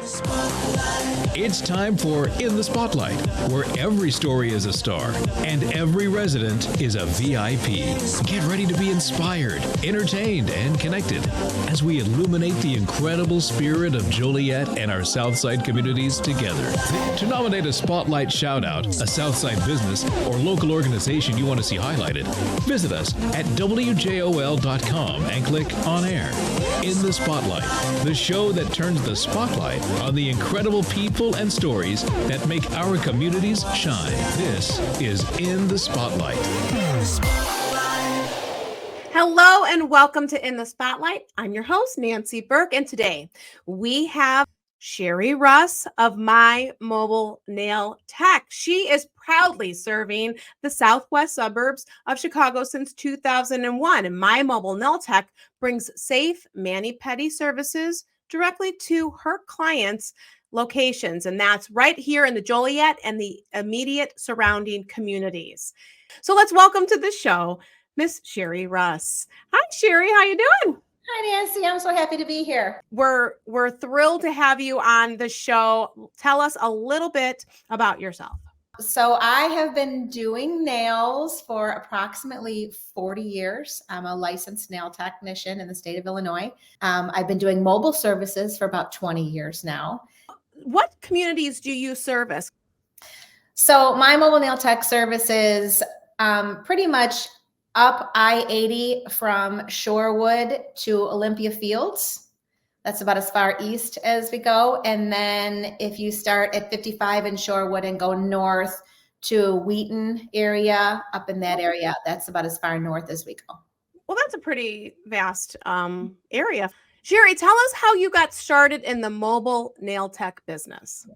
It's time for In the Spotlight, where every story is a star and every resident is a VIP. Get ready to be inspired, entertained, and connected as we illuminate the incredible spirit of Joliet and our Southside communities together. To nominate a Spotlight shout-out, a Southside business, or local organization you want to see highlighted, visit us at WJOL.com and click On Air. In the Spotlight, the show that turns the spotlight on the incredible people and stories that make our communities shine. This is In the Spotlight. Hello and welcome to In the Spotlight. I'm your host, Nancy Burke, and today we have Sherry Russ of My Mobile Nail Tech. She is proudly serving the southwest suburbs of Chicago since 2001, and My Mobile Nail Tech brings safe mani-pedi services directly to her clients' locations, and that's right here in the Joliet and the immediate surrounding communities. So let's welcome to the show Miss Sherry Russ. Hi, Sherry. How you doing? Hi, Nancy. I'm so happy to be here. We're thrilled to have you on the show. Tell us a little bit about yourself. So I have been doing nails for approximately 40 years. I'm a licensed nail technician in the state of Illinois. I've been doing mobile services for about 20 years now. What communities do you service? So my mobile nail tech services pretty much up I-80 from Shorewood to Olympia Fields. That's about as far east as we go. And then if you start at 55 in Shorewood and go north to Wheaton area, up in that area, that's about as far north as we go. Well, that's a pretty vast area. Sherry, tell us how you got started in the mobile nail tech business.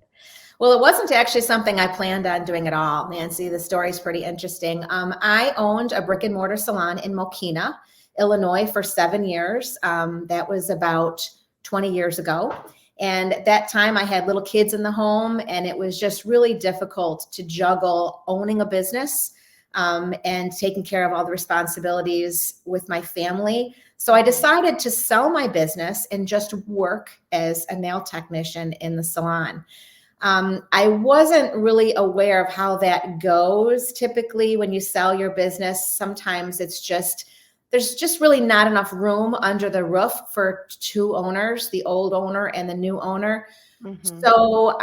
Well, it wasn't actually something I planned on doing at all, Nancy. The story's pretty interesting. I owned a brick and mortar salon in Mokina, Illinois for 7 years. That was about 20 years ago. And at that time I had little kids in the home, and it was just really difficult to juggle owning a business and taking care of all the responsibilities with my family. So I decided to sell my business and just work as a nail technician in the salon. I wasn't really aware of how that goes. Typically, when you sell your business, sometimes there's just really not enough room under the roof for two owners, the old owner and the new owner. Mm-hmm. So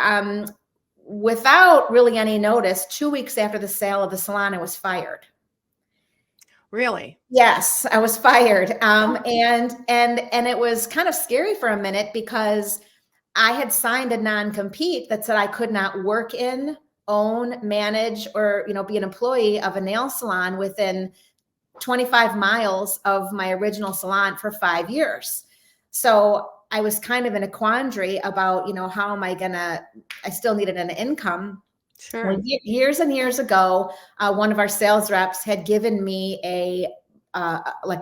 without really any notice, 2 weeks after the sale of the salon, I was fired. Really? Yes, I was fired. And it was kind of scary for a minute because I had signed a non-compete that said I could not work in, own, manage, or, be an employee of a nail salon within 25 miles of my original salon for 5 years. So I was kind of in a quandary about, how am I I still needed an income. Sure. Well, years and years ago, one of our sales reps had given me a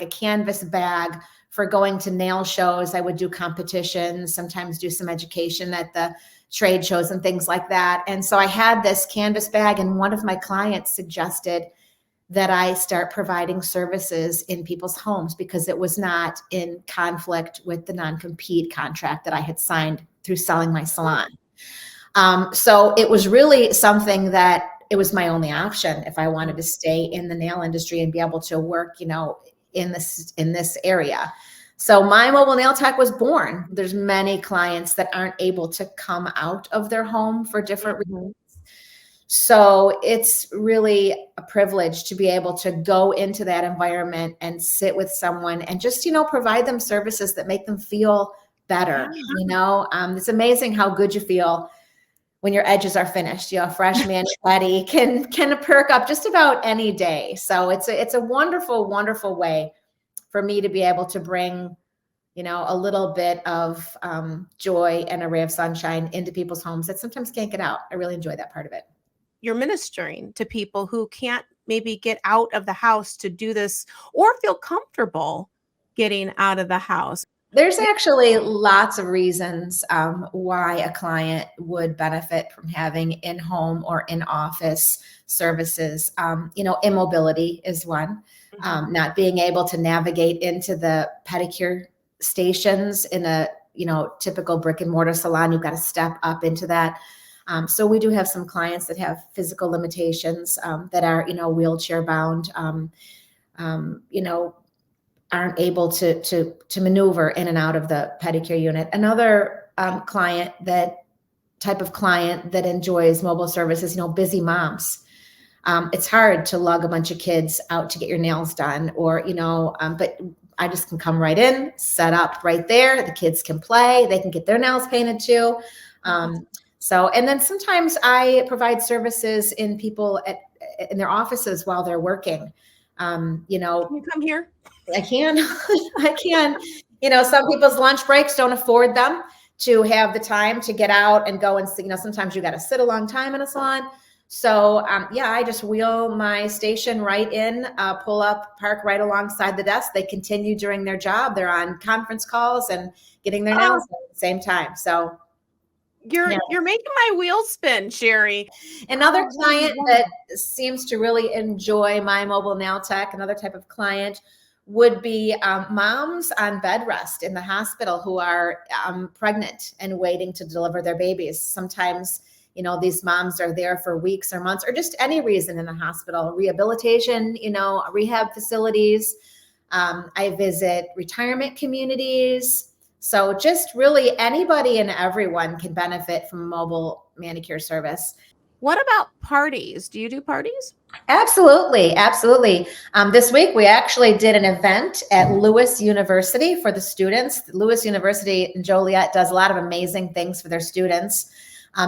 canvas bag for going to nail shows. I would do competitions, sometimes do some education at the trade shows and things like that. And so I had this canvas bag, and one of my clients suggested that I start providing services in people's homes because it was not in conflict with the non-compete contract that I had signed through selling my salon. So it was really something that it was my only option if I wanted to stay in the nail industry and be able to work, in this area. So My Mobile Nail Tech was born. There's many clients that aren't able to come out of their home for different reasons. So it's really a privilege to be able to go into that environment and sit with someone and just, provide them services that make them feel better. It's amazing how good you feel when your edges are finished. Fresh mani-pedi can perk up just about any day. So it's a wonderful, wonderful way for me to be able to bring, a little bit of joy and a ray of sunshine into people's homes that sometimes can't get out. I really enjoy that part of it. You're ministering to people who can't maybe get out of the house to do this or feel comfortable getting out of the house. There's actually lots of reasons why a client would benefit from having in-home or in-office services. Immobility is one. Not being able to navigate into the pedicure stations in a typical brick and mortar salon. You've got to step up into that. So we do have some clients that have physical limitations, that are, wheelchair bound, aren't able to maneuver in and out of the pedicure unit. Another type of client that enjoys mobile services, busy moms. It's hard to lug a bunch of kids out to get your nails done, or, but I just can come right in, set up right there. The kids can play, they can get their nails painted too. And then sometimes I provide services in in their offices while they're working. Can you come here? I can. I can. Some people's lunch breaks don't afford them to have the time to get out and go and see. Sometimes you got to sit a long time in a salon. So I just wheel my station right in, pull up, park right alongside the desk. They continue during their job. They're on conference calls and getting their nails done at the same time. So you're making my wheels spin, Sherry. Another client that seems to really enjoy my mobile nail tech, another type of client, would be moms on bed rest in the hospital who are pregnant and waiting to deliver their babies. Sometimes, these moms are there for weeks or months, or just any reason in the hospital, rehabilitation, rehab facilities. I visit retirement communities. So just really anybody and everyone can benefit from a mobile manicure service. What about parties? Do you do parties? Absolutely. Absolutely. This week, we actually did an event at Lewis University for the students. Lewis University in Joliet does a lot of amazing things for their students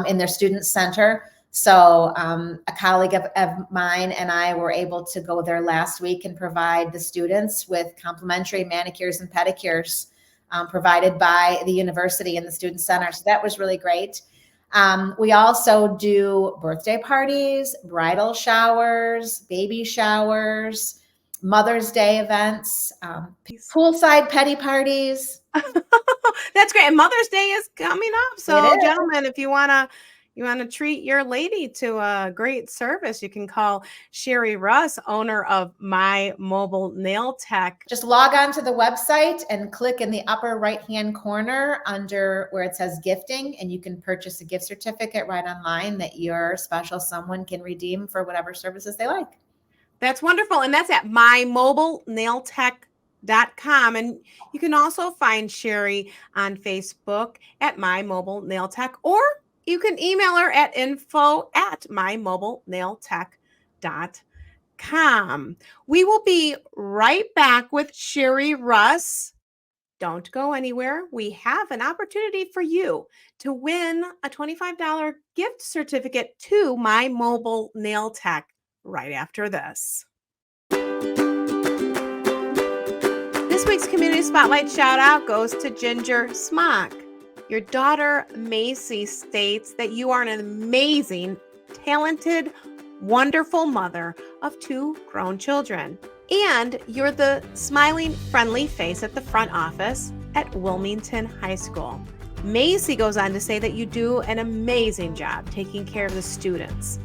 in their student center. So a colleague of mine and I were able to go there last week and provide the students with complimentary manicures and pedicures provided by the university and the student center. So that was really great. We also do birthday parties, bridal showers, baby showers, Mother's Day events, poolside petty parties. That's great. And Mother's Day is coming up. So gentlemen, if you want to treat your lady to a great service, you can call Sherry Russ, owner of My Mobile Nail Tech. Just log on to the website and click in the upper right-hand corner under where it says gifting, and you can purchase a gift certificate right online that your special someone can redeem for whatever services they like. That's wonderful. And that's at mymobilenailtech.com. And you can also find Sherry on Facebook at My Mobile Nail Tech, or you can email her at info@mymobilenailtech.com. We will be right back with Sherry Russ. Don't go anywhere. We have an opportunity for you to win a $25 gift certificate to My Mobile Nail Tech right after this. This week's Community Spotlight shout out goes to Ginger Smock. Your daughter, Macy, states that you are an amazing, talented, wonderful mother of 2 grown children. And you're the smiling, friendly face at the front office at Wilmington High School. Macy goes on to say that you do an amazing job taking care of the students.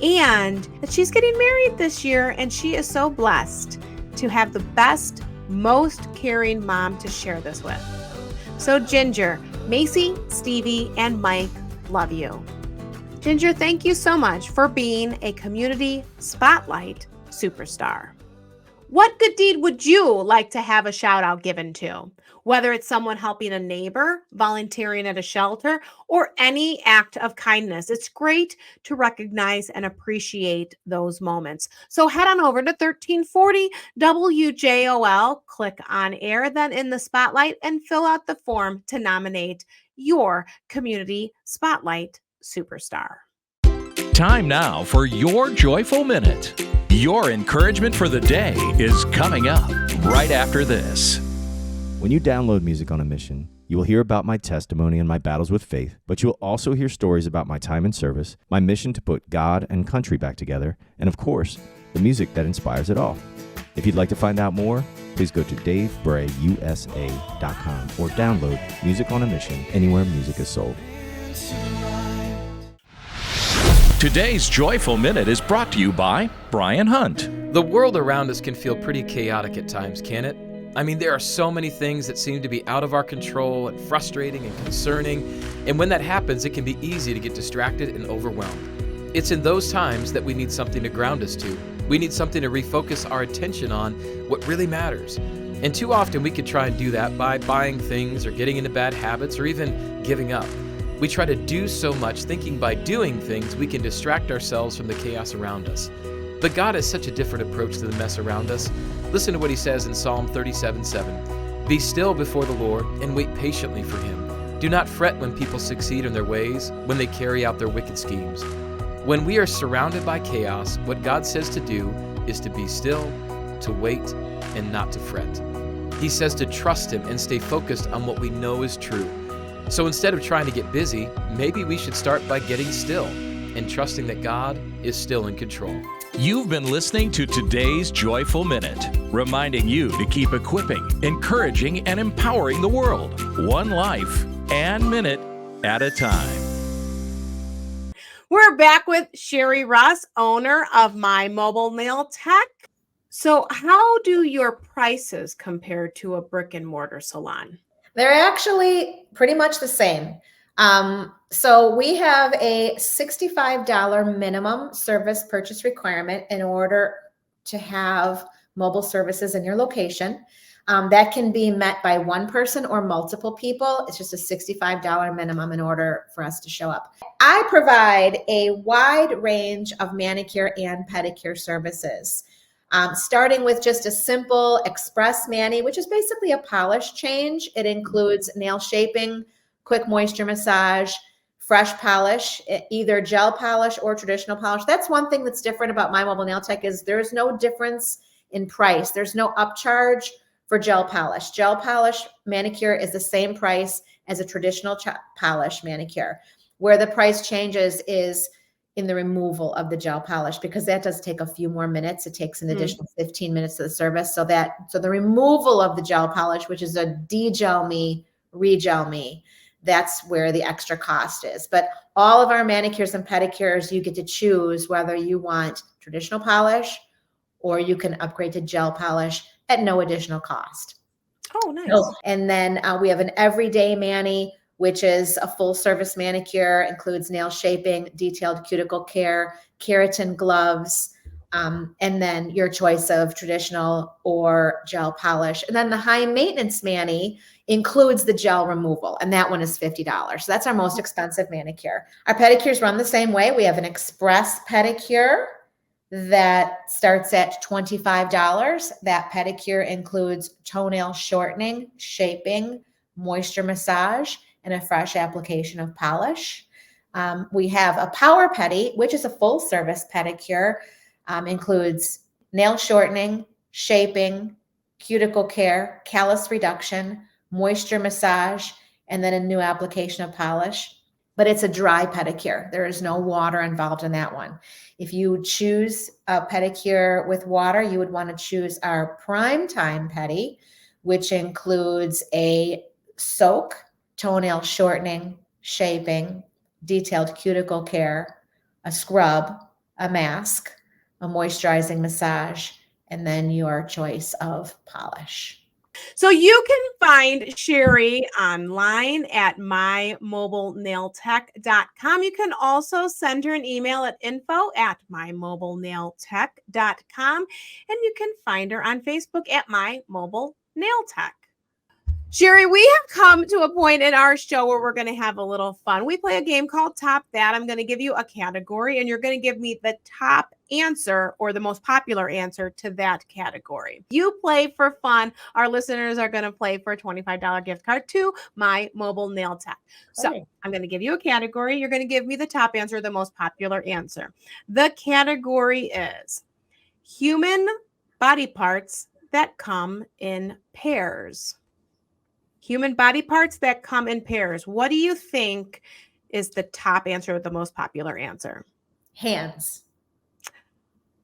And that she's getting married this year, and she is so blessed to have the best, most caring mom to share this with. So Ginger, Macy, Stevie, and Mike love you. Ginger, thank you so much for being a Community Spotlight superstar. What good deed would you like to have a shout out given to? Whether it's someone helping a neighbor, volunteering at a shelter, or any act of kindness. It's great to recognize and appreciate those moments. So head on over to 1340 WJOL, click on air, then in the spotlight, and fill out the form to nominate your Community Spotlight superstar. Time now for your Joyful Minute. Your encouragement for the day is coming up right after this. When you download Music on a Mission, you will hear about my testimony and my battles with faith, but you will also hear stories about my time in service, my mission to put God and country back together, and of course, the music that inspires it all. If you'd like to find out more, please go to davebrayusa.com or download Music on a Mission anywhere music is sold. Today's Joyful Minute is brought to you by Brian Hunt. The world around us can feel pretty chaotic at times, can it? I mean, there are so many things that seem to be out of our control and frustrating and concerning. And when that happens, it can be easy to get distracted and overwhelmed. It's in those times that we need something to ground us to. We need something to refocus our attention on what really matters. And too often we could try and do that by buying things or getting into bad habits or even giving up. We try to do so much thinking by doing things we can distract ourselves from the chaos around us. But God has such a different approach to the mess around us. Listen to what he says in Psalm 37:7. Be still before the Lord and wait patiently for him. Do not fret when people succeed in their ways, when they carry out their wicked schemes. When we are surrounded by chaos, what God says to do is to be still, to wait, and not to fret. He says to trust him and stay focused on what we know is true. So instead of trying to get busy, maybe we should start by getting still and trusting that God is still in control. You've been listening to today's Joyful Minute, reminding you to keep equipping, encouraging, and empowering the world, one life and minute at a time. We're back with Sherry Russ, owner of My Mobile Nail Tech. So how do your prices compare to a brick and mortar salon? They're actually pretty much the same. So we have a $65 minimum service purchase requirement in order to have mobile services in your location. That can be met by one person or multiple people. It's just a $65 minimum in order for us to show up. I provide a wide range of manicure and pedicure services. Starting with just a simple express mani, which is basically a polish change. It includes nail shaping, quick moisture massage, fresh polish, either gel polish or traditional polish. That's one thing that's different about My Mobile Nail Tech is there's no difference in price. There's no upcharge for gel polish. Gel polish manicure is the same price as a traditional polish manicure. Where the price changes is in the removal of the gel polish, because that does take a few more minutes. It takes an additional 15 minutes of the service. So the removal of the gel polish, which is a de-gel me, re-gel me, that's where the extra cost is. But all of our manicures and pedicures, you get to choose whether you want traditional polish or you can upgrade to gel polish at no additional cost. Oh, nice. And then we have an everyday mani, which is a full service manicure, includes nail shaping, detailed cuticle care, keratin gloves, and then your choice of traditional or gel polish. And then the high maintenance mani includes the gel removal, and that one is $50. So that's our most expensive manicure. Our pedicures run the same way. We have an express pedicure that starts at $25. That pedicure includes toenail shortening, shaping, moisture massage, and a fresh application of polish. We have a power pedi, which is a full service pedicure, includes nail shortening, shaping, cuticle care, callus reduction, moisture massage, and then a new application of polish. But it's a dry pedicure. There is no water involved in that one. If you choose a pedicure with water, you would want to choose our prime time pedi, which includes a soak, toenail shortening, shaping, detailed cuticle care, a scrub, a mask, a moisturizing massage, and then your choice of polish. So you can find Sherry online at mymobilenailtech.com. You can also send her an email at info@mymobilenailtech.com. And you can find her on Facebook at My Mobile Nail Tech. Sherry, we have come to a point in our show where we're going to have a little fun. We play a game called Top That. I'm going to give you a category, and you're going to give me the top answer or the most popular answer to that category. You play for fun. Our listeners are going to play for a $25 gift card to My Mobile Nail Tech. So I'm going to give you a category. You're going to give me the top answer, the most popular answer. The category is human body parts that come in pairs. Human body parts that come in pairs. What do you think is the top answer, the most popular answer? Hands.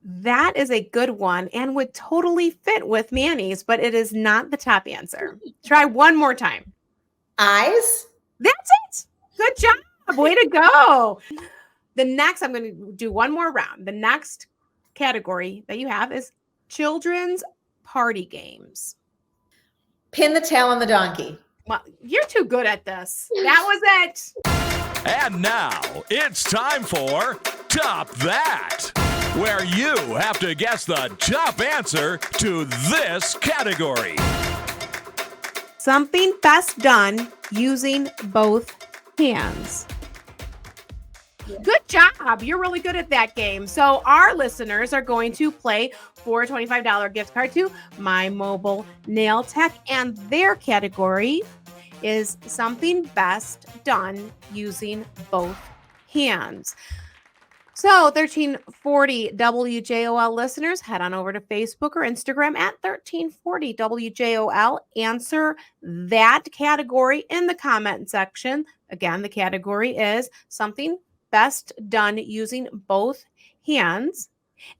That is a good one and would totally fit with manis, but it is not the top answer. Try one more time. Eyes. That's it. Good job. Way to go. The next, I'm going to do one more round. The next category that you have is children's party games. Pin the tail on the donkey. Well, you're too good at this. That was it. And now it's time for Top That, where you have to guess the top answer to this category. Something best done using both hands. Good job. You're really good at that game. So our listeners are going to play for a $25 gift card to My Mobile Nail Tech, and their category is something best done using both hands. So 1340 WJOL listeners, head on over to Facebook or Instagram at 1340 WJOL. Answer that category in the comment section. Again, the category is something best done using both hands.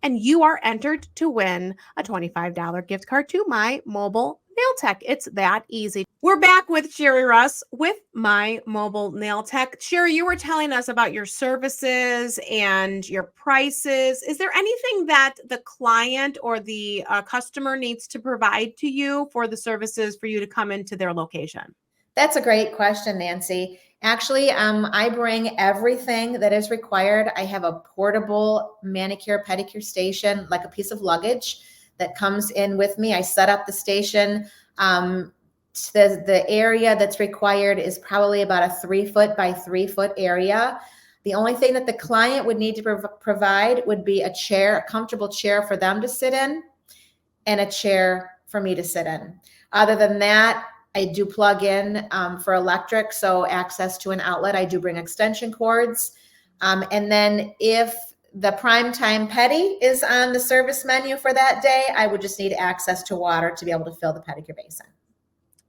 And you are entered to win a $25 gift card to My Mobile Nail Tech. It's that easy. We're back with Sherry Russ with My Mobile Nail Tech. Sherry, you were telling us about your services and your prices. Is there anything that the client or the customer needs to provide to you for the services for you to come into their location? That's a great question, Nancy. Actually, I bring everything that is required. I have a portable manicure pedicure station, like a piece of luggage that comes in with me. I set up the station. The area that's required is probably about a 3-foot by 3-foot area. The only thing that the client would need to provide would be a chair, a comfortable chair for them to sit in, and a chair for me to sit in. Other than that, I do plug in for electric, so access to an outlet. I do bring extension cords. And then if the primetime pedi is on the service menu for that day, I would just need access to water to be able to fill the pedicure basin.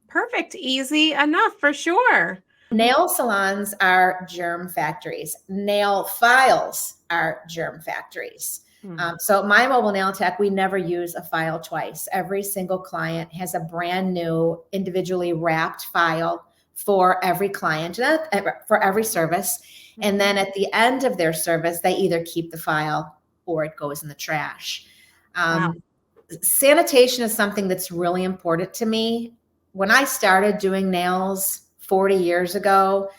Perfect. Easy enough for sure. Nail salons are germ factories. Nail files are germ factories. So at My Mobile Nail Tech, we never use a file twice. Every single client has a brand new individually wrapped file for every client, for every service. And then at the end of their service, they either keep the file or it goes in the trash. Wow. Sanitation is something that's really important to me. When I started doing nails 40 years ago,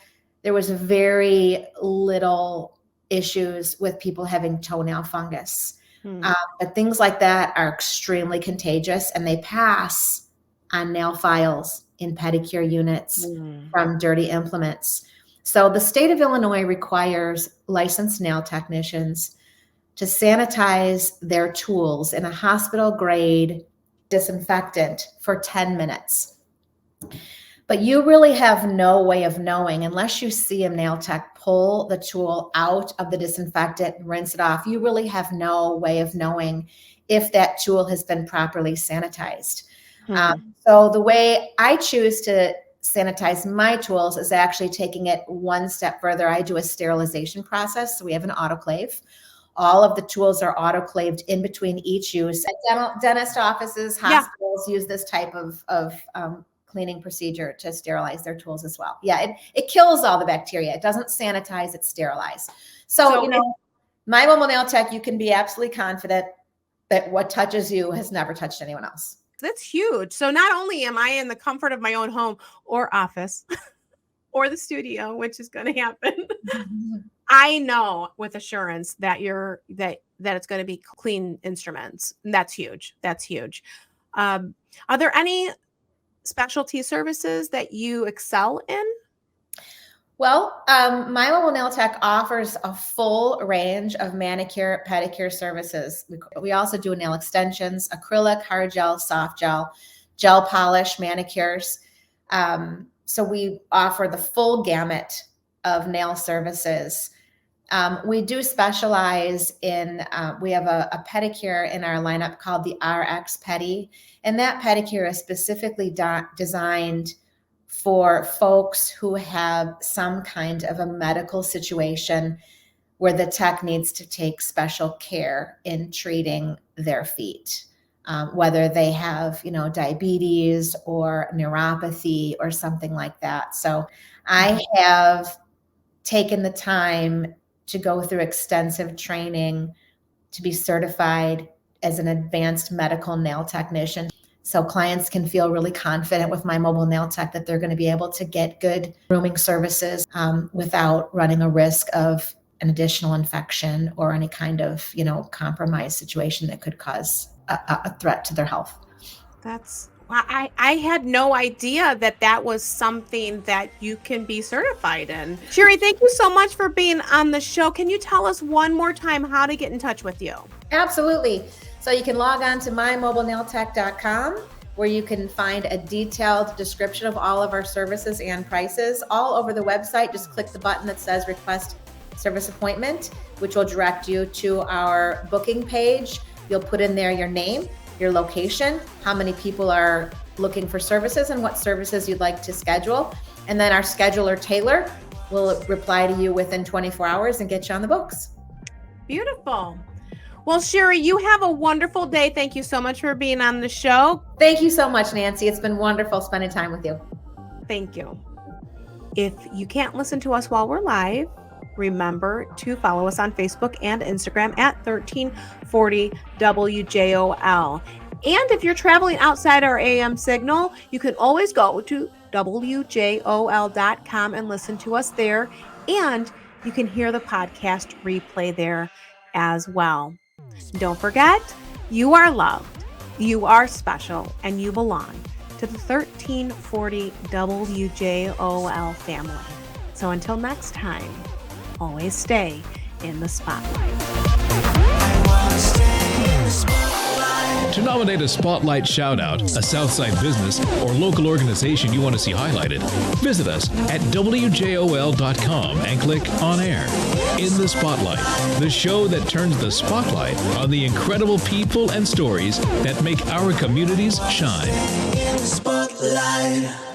there was very little issues with people having toenail fungus. But things like that are extremely contagious, and they pass on nail files in pedicure units from dirty implements. So the state of Illinois requires licensed nail technicians to sanitize their tools in a hospital grade disinfectant for 10 minutes. But you really have no way of knowing, unless you see a nail tech pull the tool out of the disinfectant and rinse it off. You really have no way of knowing if that tool has been properly sanitized. So the way I choose to sanitize my tools is actually taking it one step further. I do a sterilization process. So we have an autoclave. All of the tools are autoclaved in between each use. Dentist offices, hospitals use this type of cleaning procedure to sterilize their tools as well. Yeah, it kills all the bacteria. It doesn't sanitize, it sterilizes. So My Mobile Nail Tech, you can be absolutely confident that what touches you has never touched anyone else. That's huge. So not only am I in the comfort of my own home or office or the studio, which is going to happen, I know with assurance that that it's going to be clean instruments. And that's huge. That's huge. Are there any specialty services that you excel in? Well, My Mobile Nail Tech offers a full range of manicure, pedicure services. We also do nail extensions, acrylic, hard gel, soft gel, gel polish, manicures. So we offer the full gamut of nail services. We do specialize in, we have a pedicure in our lineup called the RX Pedi, and that pedicure is specifically designed for folks who have some kind of a medical situation where the tech needs to take special care in treating their feet, whether they have, diabetes or neuropathy or something like that. So I have taken the time to go through extensive training to be certified as an advanced medical nail technician. So clients can feel really confident with my mobile nail tech that they're going to be able to get good grooming services without running a risk of an additional infection or any kind of, compromised situation that could cause a threat to their health. I had no idea that was something that you can be certified in. Sherry, thank you so much for being on the show. Can you tell us one more time how to get in touch with you? Absolutely. So you can log on to mymobilenailtech.com, where you can find a detailed description of all of our services and prices. All over the website, just click the button that says request service appointment, which will direct you to our booking page. You'll put in there your name, your location, how many people are looking for services, and what services you'd like to schedule. And then our scheduler, Taylor, will reply to you within 24 hours and get you on the books. Beautiful. Well, Sherry, you have a wonderful day. Thank you so much for being on the show. Thank you so much, Nancy. It's been wonderful spending time with you. Thank you. If you can't listen to us while we're live, remember to follow us on Facebook and Instagram at 1340 WJOL. And if you're traveling outside our AM signal, you can always go to WJOL.com and listen to us there. And you can hear the podcast replay there as well. Don't forget, you are loved, you are special, and you belong to the 1340 WJOL family. So until next time, always stay in the spotlight. To nominate a Spotlight shout-out, a Southside business, or local organization you want to see highlighted, visit us at WJOL.com and click On Air. In the Spotlight, the show that turns the spotlight on the incredible people and stories that make our communities shine. Spotlight.